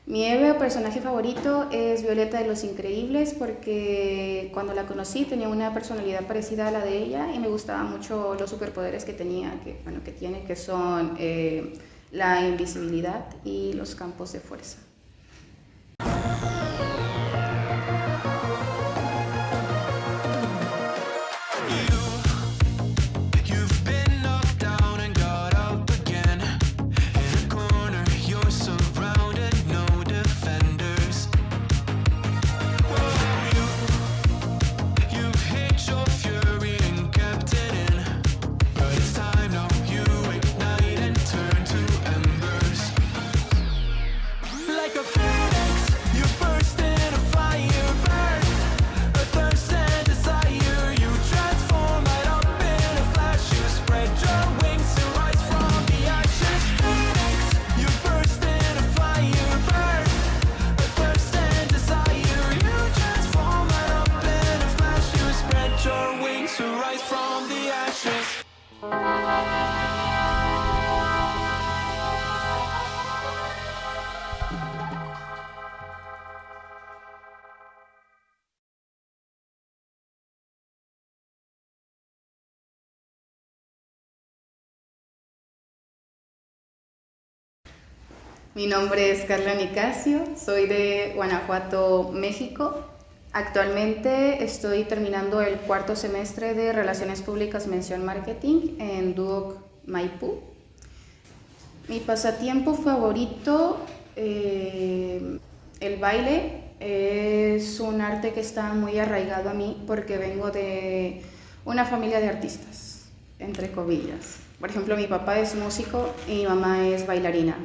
Mi héroe o personaje favorito es Violeta de los Increíbles porque cuando la conocí tenía una personalidad parecida a la de ella y me gustaban mucho los superpoderes que tenía, que tiene, que son la invisibilidad y los campos de fuerza. Mi nombre es Carla Nicasio, soy de Guanajuato, México. Actualmente estoy terminando el cuarto semestre de Relaciones Públicas Mención Marketing en Duoc Maipú. Mi pasatiempo favorito, el baile, es un arte que está muy arraigado a mí porque vengo de una familia de artistas, entre comillas. Por ejemplo, mi papá es músico y mi mamá es bailarina.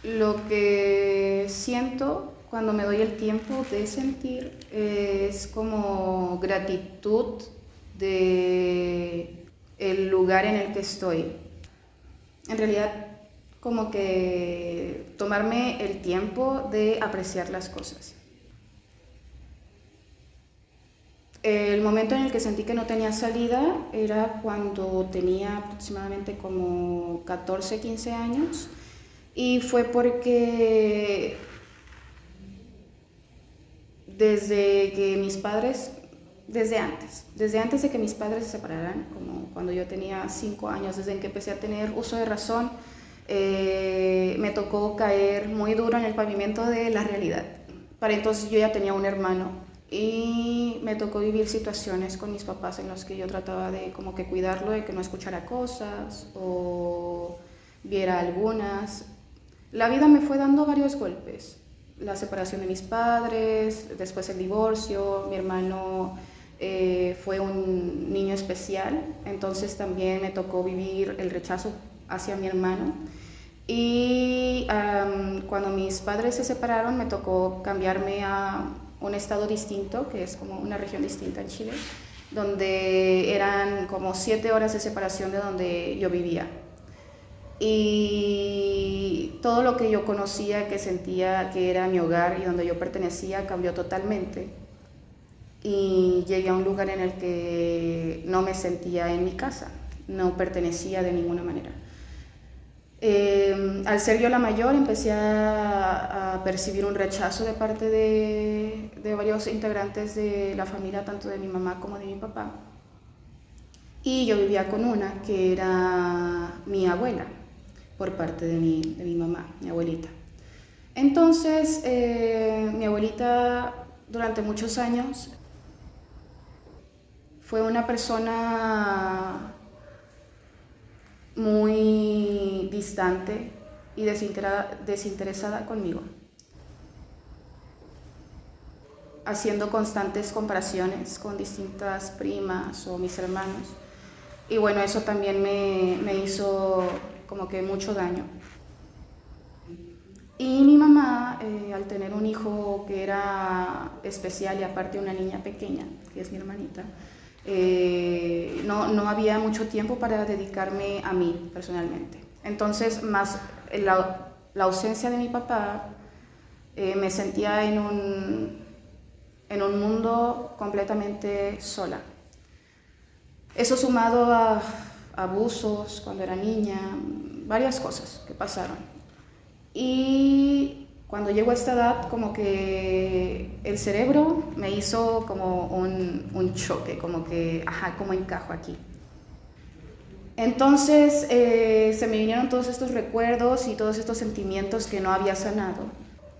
Lo que siento cuando me doy el tiempo de sentir es como gratitud de el lugar en el que estoy. En realidad, como que tomarme el tiempo de apreciar las cosas. El momento en el que sentí que no tenía salida era cuando tenía aproximadamente como 14, 15 años. Y fue porque desde antes de que mis padres se separaran, como cuando yo tenía 5 años, desde que empecé a tener uso de razón, me tocó caer muy duro en el pavimento de la realidad. Para entonces yo ya tenía un hermano y me tocó vivir situaciones con mis papás en las que yo trataba de como que cuidarlo, de que no escuchara cosas o viera algunas. La vida me fue dando varios golpes. La separación de mis padres, después el divorcio, mi hermano fue un niño especial, entonces también me tocó vivir el rechazo hacia mi hermano. Y cuando mis padres se separaron me tocó cambiarme a un estado distinto, que es como una región distinta en Chile, donde eran como 7 horas de separación de donde yo vivía. Y todo lo que yo conocía, que sentía que era mi hogar y donde yo pertenecía, cambió totalmente. Y llegué a un lugar en el que no me sentía en mi casa, no pertenecía de ninguna manera. Al ser yo la mayor, empecé a percibir un rechazo de parte de varios integrantes de la familia, tanto de mi mamá como de mi papá. Y yo vivía con una que era mi abuela, por parte de mi mamá, mi abuelita. Entonces, mi abuelita durante muchos años fue una persona muy distante y desinteresada conmigo, haciendo constantes comparaciones con distintas primas o mis hermanos. Y bueno, eso también me hizo como que mucho daño. Y mi mamá, al tener un hijo que era especial y aparte una niña pequeña, que es mi hermanita, no había mucho tiempo para dedicarme a mí personalmente. Entonces, más la ausencia de mi papá, me sentía en un mundo completamente sola. Eso sumado a abusos cuando era niña, varias cosas que pasaron. Y cuando llego a esta edad, como que el cerebro me hizo como un choque, como que, ajá, ¿cómo encajo aquí? Entonces se me vinieron todos estos recuerdos y todos estos sentimientos que no había sanado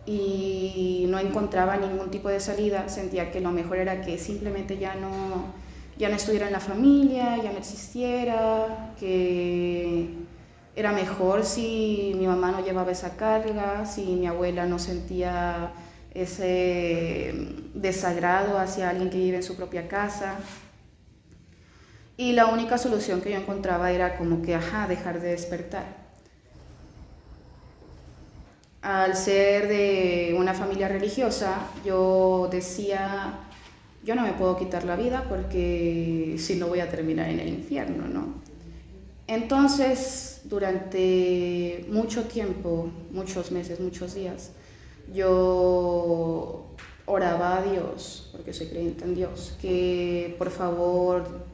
y no encontraba ningún tipo de salida. Sentía que lo mejor era que simplemente ya no estuviera en la familia, ya no existiera, que era mejor si mi mamá no llevaba esa carga, si mi abuela no sentía ese desagrado hacia alguien que vive en su propia casa. Y la única solución que yo encontraba era como que, ajá, dejar de despertar. Al ser de una familia religiosa, yo decía, yo no me puedo quitar la vida porque si no voy a terminar en el infierno, ¿no? Entonces, durante mucho tiempo, muchos meses, muchos días, yo oraba a Dios, porque soy creyente en Dios, que por favor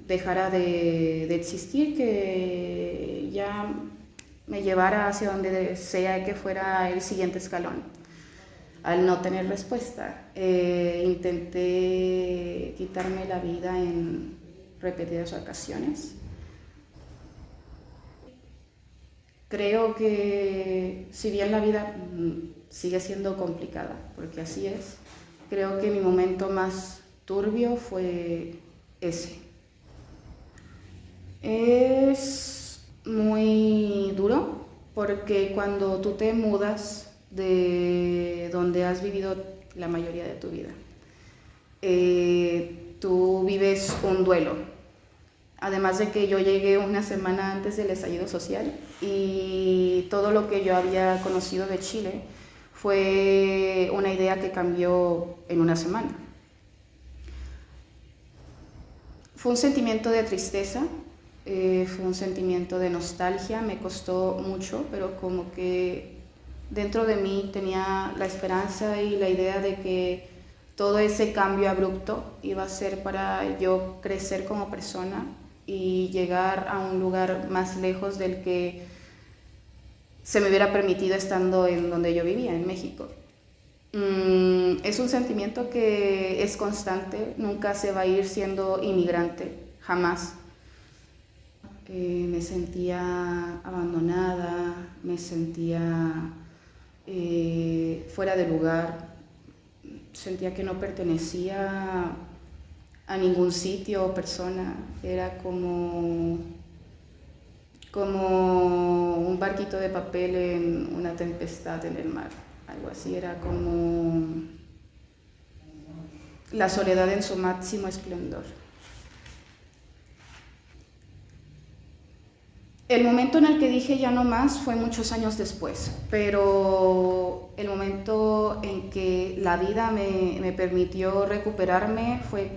dejara de existir, que ya me llevara hacia donde sea que fuera el siguiente escalón. Al no tener respuesta, intenté quitarme la vida en repetidas ocasiones. Creo que si bien la vida sigue siendo complicada, porque así es, creo que mi momento más turbio fue ese. Es muy duro porque cuando tú te mudas de donde has vivido la mayoría de tu vida, tú vives un duelo. Además de que yo llegué una semana antes del estallido social y todo lo que yo había conocido de Chile fue una idea que cambió en una semana. Fue un sentimiento de tristeza, fue un sentimiento de nostalgia, me costó mucho, pero como que dentro de mí tenía la esperanza y la idea de que todo ese cambio abrupto iba a ser para yo crecer como persona y llegar a un lugar más lejos del que se me hubiera permitido estando en donde yo vivía, en México. Es un sentimiento que es constante, nunca se va a ir siendo inmigrante, jamás. Me sentía abandonada, me sentía fuera de lugar, sentía que no pertenecía a ningún sitio o persona, era como un barquito de papel en una tempestad en el mar, algo así, era como la soledad en su máximo esplendor. El momento en el que dije ya no más fue muchos años después, pero el momento en que la vida me permitió recuperarme fue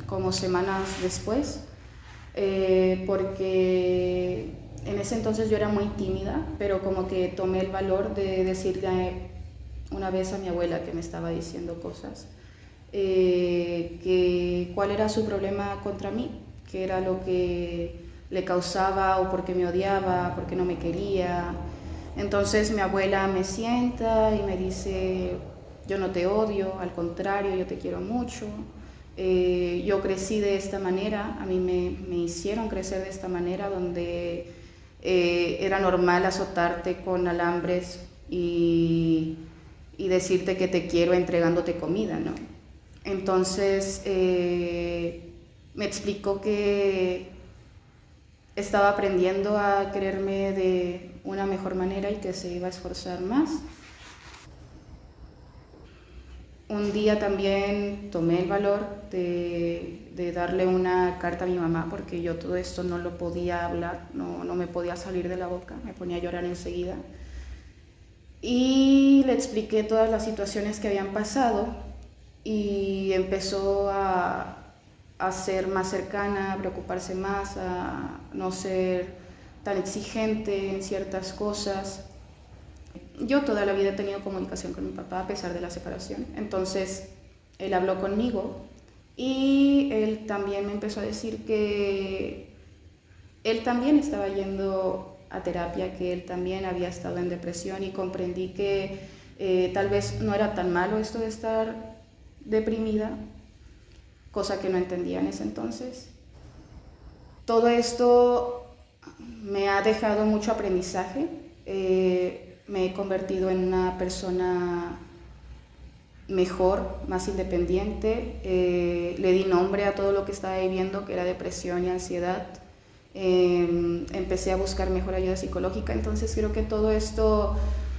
como semanas después, porque en ese entonces yo era muy tímida, pero como que tomé el valor de decirle una vez a mi abuela que me estaba diciendo cosas, que cuál era su problema contra mí, qué era lo que le causaba o por qué me odiaba, por qué no me quería. Entonces mi abuela me sienta y me dice, yo no te odio, al contrario, yo te quiero mucho. Yo crecí de esta manera, a mí me hicieron crecer de esta manera, donde era normal azotarte con alambres y decirte que te quiero entregándote comida, ¿no? Entonces me explicó que estaba aprendiendo a quererme de una mejor manera y que se iba a esforzar más. Un día también tomé el valor de darle una carta a mi mamá, porque yo todo esto no lo podía hablar, no me podía salir de la boca, me ponía a llorar enseguida. Y le expliqué todas las situaciones que habían pasado y empezó a ser más cercana, a preocuparse más, a no ser tan exigente en ciertas cosas. Yo toda la vida he tenido comunicación con mi papá a pesar de la separación, entonces él habló conmigo y él también me empezó a decir que él también estaba yendo a terapia que él también había estado en depresión y comprendí que tal vez no era tan malo esto de estar deprimida, cosa que no entendía en ese entonces. Todo esto me ha dejado mucho aprendizaje. Me he convertido en una persona mejor, más independiente. Le di nombre a todo lo que estaba viviendo, que era depresión y ansiedad. Empecé a buscar mejor ayuda psicológica, entonces creo que todo esto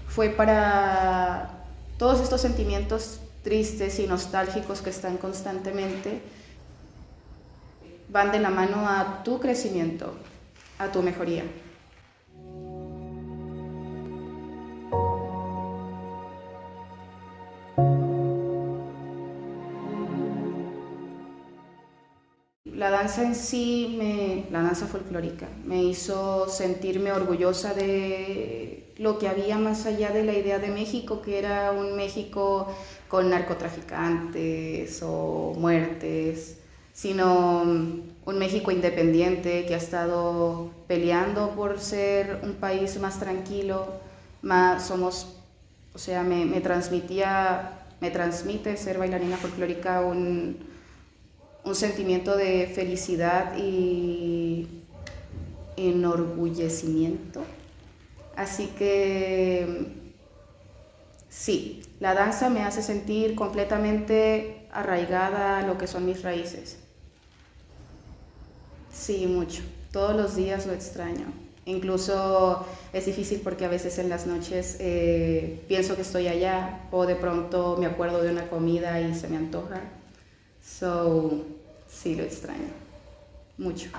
fue para todos estos sentimientos tristes y nostálgicos que están constantemente, van de la mano a tu crecimiento, a tu mejoría. La danza en sí, la danza folclórica, me hizo sentirme orgullosa de lo que había más allá de la idea de México, que era un México con narcotraficantes o muertes, sino un México independiente que ha estado peleando por ser un país más tranquilo, o sea, me transmite ser bailarina folclórica un sentimiento de felicidad y enorgullecimiento. Así que sí, la danza me hace sentir completamente arraigada a lo que son mis raíces. Sí, mucho. Todos los días lo extraño. Incluso es difícil porque a veces en las noches pienso que estoy allá o de pronto me acuerdo de una comida y se me antoja. So, sí lo extraño, mucho.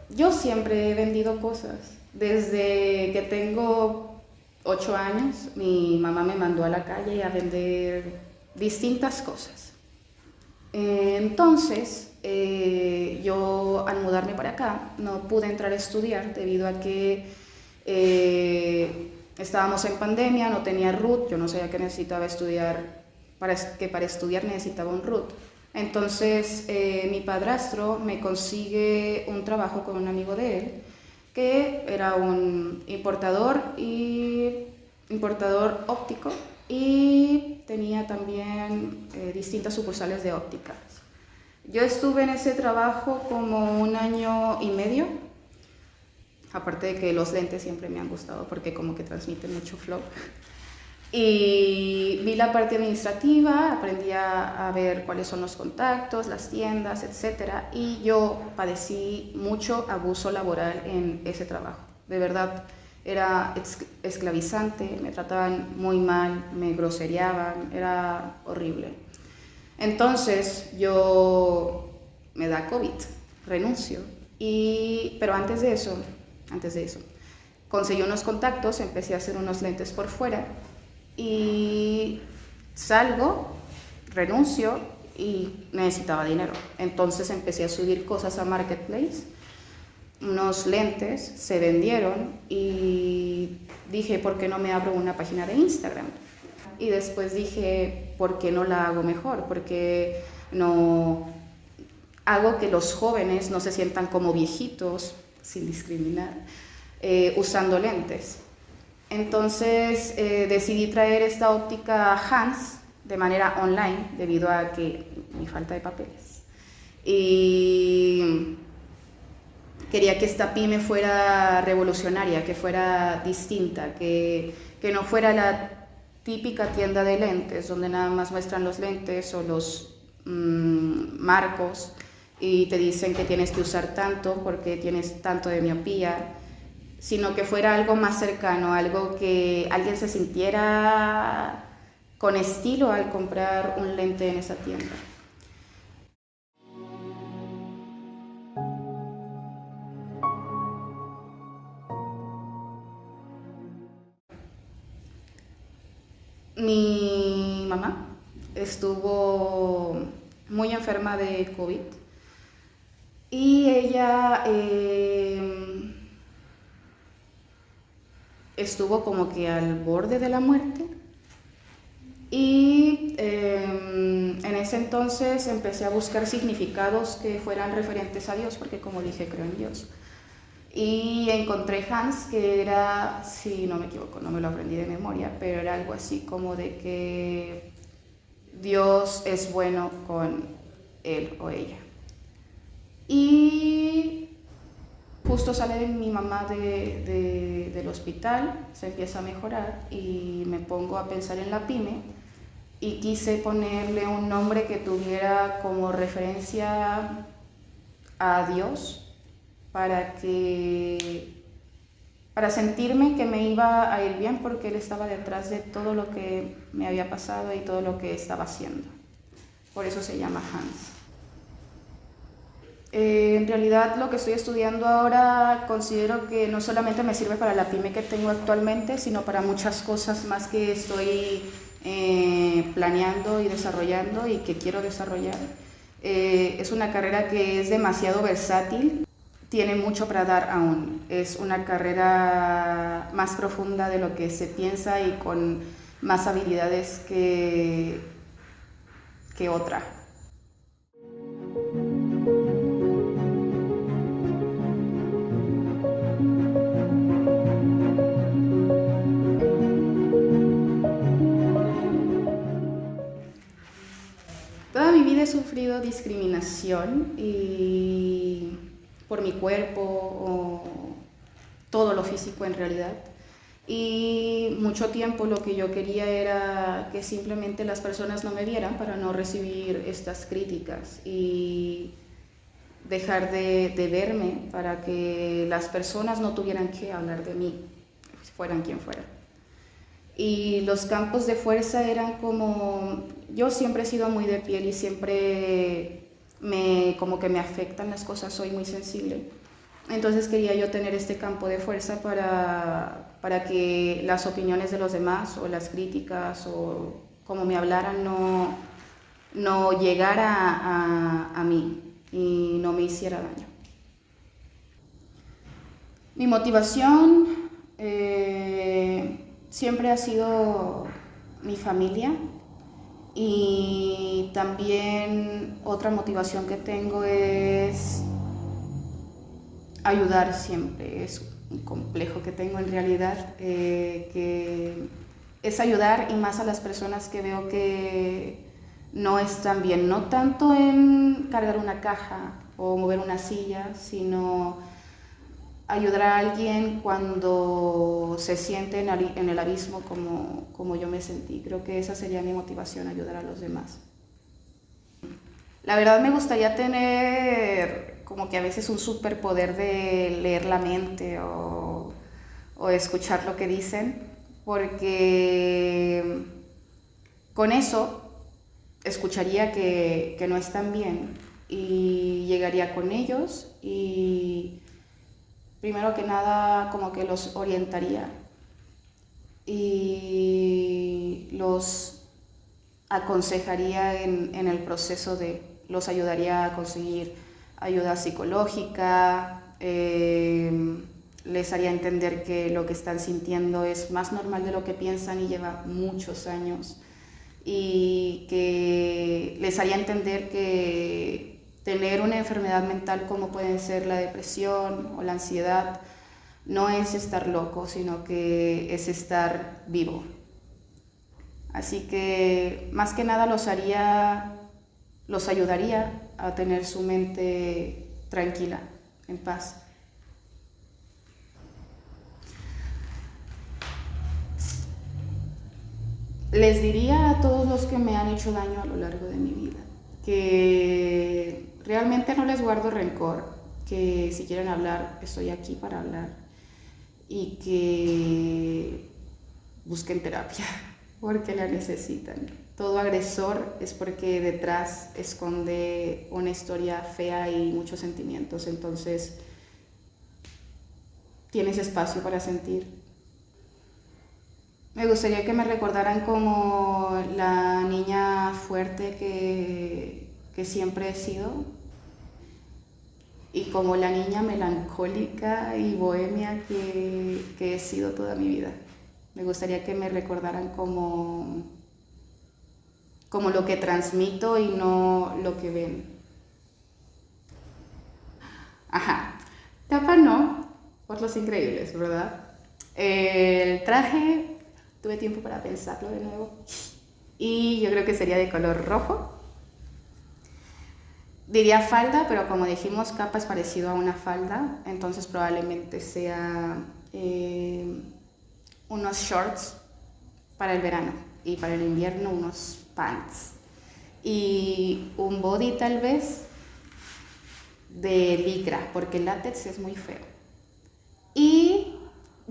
Yo siempre he vendido cosas. Desde que tengo 8 años, mi mamá me mandó a la calle a vender distintas cosas. Entonces, yo al mudarme para acá no pude entrar a estudiar debido a que estábamos en pandemia, no tenía RUT, yo no sabía que necesitaba estudiar, que para estudiar necesitaba un RUT. Entonces mi padrastro me consigue un trabajo con un amigo de él, que era un importador óptico y tenía también distintas sucursales de ópticas. Yo estuve en ese trabajo como 1 año y medio, aparte de que los lentes siempre me han gustado porque como que transmiten mucho flow. Y vi la parte administrativa, aprendí a ver cuáles son los contactos, las tiendas, etc. Y yo padecí mucho abuso laboral en ese trabajo. De verdad, era esclavizante, me trataban muy mal, me grosereaban, era horrible. Entonces yo me da COVID, renuncio. Pero antes de eso, conseguí unos contactos, empecé a hacer unos lentes por fuera y salgo, renuncio y necesitaba dinero. Entonces empecé a subir cosas a Marketplace, unos lentes se vendieron y dije, ¿por qué no me abro una página de Instagram? Y después dije, ¿por qué no la hago mejor? ¿Por qué no hago que los jóvenes no se sientan como viejitos, sin discriminar, usando lentes? Entonces decidí traer esta óptica Hans de manera online debido a que mi falta de papeles. Y quería que esta pyme fuera revolucionaria, que fuera distinta, que no fuera la típica tienda de lentes donde nada más muestran los lentes o los marcos y te dicen que tienes que usar tanto porque tienes tanto de miopía, sino que fuera algo más cercano, algo que alguien se sintiera con estilo al comprar un lente en esa tienda. Mi mamá estuvo muy enferma de COVID y ella estuvo como que al borde de la muerte. Y en ese entonces empecé a buscar significados que fueran referentes a Dios, porque como dije, creo en Dios. Y encontré Hans, que era, si no me equivoco, no me lo aprendí de memoria, pero era algo así como de que Dios es bueno con él o ella. Y justo sale mi mamá del hospital, se empieza a mejorar y me pongo a pensar en la pyme y quise ponerle un nombre que tuviera como referencia a Dios para sentirme que me iba a ir bien porque Él estaba detrás de todo lo que me había pasado y todo lo que estaba haciendo. Por eso se llama Hans. En realidad lo que estoy estudiando ahora considero que no solamente me sirve para la pyme que tengo actualmente, sino para muchas cosas más que estoy planeando y desarrollando y que quiero desarrollar. Es una carrera que es demasiado versátil, tiene mucho para dar aún. Es una carrera más profunda de lo que se piensa y con más habilidades que otra. Toda mi vida he sufrido discriminación y por mi cuerpo o todo lo físico en realidad. Y mucho tiempo lo que yo quería era que simplemente las personas no me vieran para no recibir estas críticas y dejar de verme para que las personas no tuvieran que hablar de mí, fueran quien fuera. Y los campos de fuerza eran como, yo siempre he sido muy de piel y siempre como que me afectan las cosas, soy muy sensible. Entonces quería yo tener este campo de fuerza para que las opiniones de los demás o las críticas o como me hablaran no llegara a mí y no me hiciera daño. Mi motivación siempre ha sido mi familia y también otra motivación que tengo es ayudar siempre. Es un complejo que tengo en realidad, que es ayudar y más a las personas que veo que no están bien, no tanto en cargar una caja o mover una silla, sino ayudar a alguien cuando se siente en el abismo como yo me sentí. Creo que esa sería mi motivación, ayudar a los demás. La verdad me gustaría tener como que a veces un superpoder de leer la mente o escuchar lo que dicen, porque con eso escucharía que no están bien y llegaría con ellos y primero que nada como que los orientaría y los aconsejaría en el proceso los ayudaría a conseguir ayuda psicológica, les haría entender que lo que están sintiendo es más normal de lo que piensan y lleva muchos años y que les haría entender que tener una enfermedad mental como pueden ser la depresión o la ansiedad no es estar loco, sino que es estar vivo. Así que más que nada los ayudaría a tener su mente tranquila, en paz. Les diría a todos los que me han hecho daño a lo largo de mi vida que realmente no les guardo rencor, que si quieren hablar, estoy aquí para hablar y que busquen terapia porque la necesitan. Todo agresor es porque detrás esconde una historia fea y muchos sentimientos, entonces tienes espacio para sentir. Me gustaría que me recordaran como la niña fuerte que siempre he sido y como la niña melancólica y bohemia que he sido toda mi vida. Me gustaría que me recordaran como lo que transmito y no lo que ven. Ajá. Tapa no, por Los Increíbles, ¿verdad? El traje, tuve tiempo para pensarlo de nuevo. Y yo creo que sería de color rojo. Diría falda, pero como dijimos, capa es parecido a una falda, entonces probablemente sea unos shorts para el verano y para el invierno unos pants. Y un body tal vez de licra, porque el látex es muy feo. Y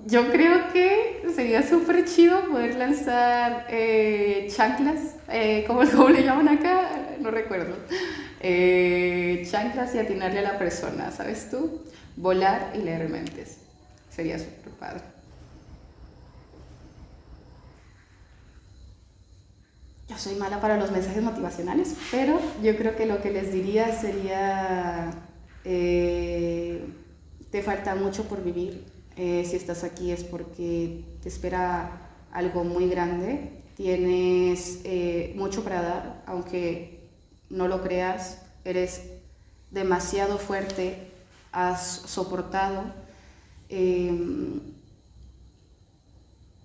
yo creo que sería súper chido poder lanzar chanclas, ¿cómo le llaman acá? No recuerdo. Chanclas y atinarle a la persona, ¿sabes tú? Volar y leer mentes. Sería súper padre. Yo soy mala para los mensajes motivacionales, pero yo creo que lo que les diría sería, te falta mucho por vivir. Si estás aquí es porque te espera algo muy grande. Tienes mucho para dar, aunque no lo creas, eres demasiado fuerte, has soportado.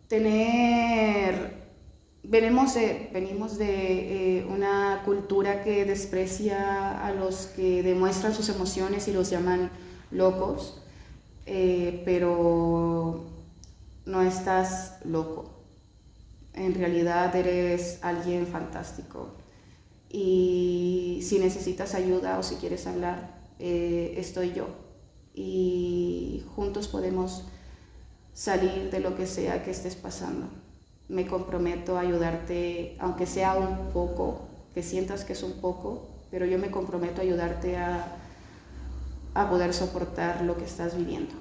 Tener venimos de una cultura que desprecia a los que demuestran sus emociones y los llaman locos, pero no estás loco. En realidad eres alguien fantástico. Y si necesitas ayuda o si quieres hablar, estoy yo. Y juntos podemos salir de lo que sea que estés pasando. Me comprometo a ayudarte, aunque sea un poco, que sientas que es un poco, pero yo me comprometo a ayudarte a poder soportar lo que estás viviendo.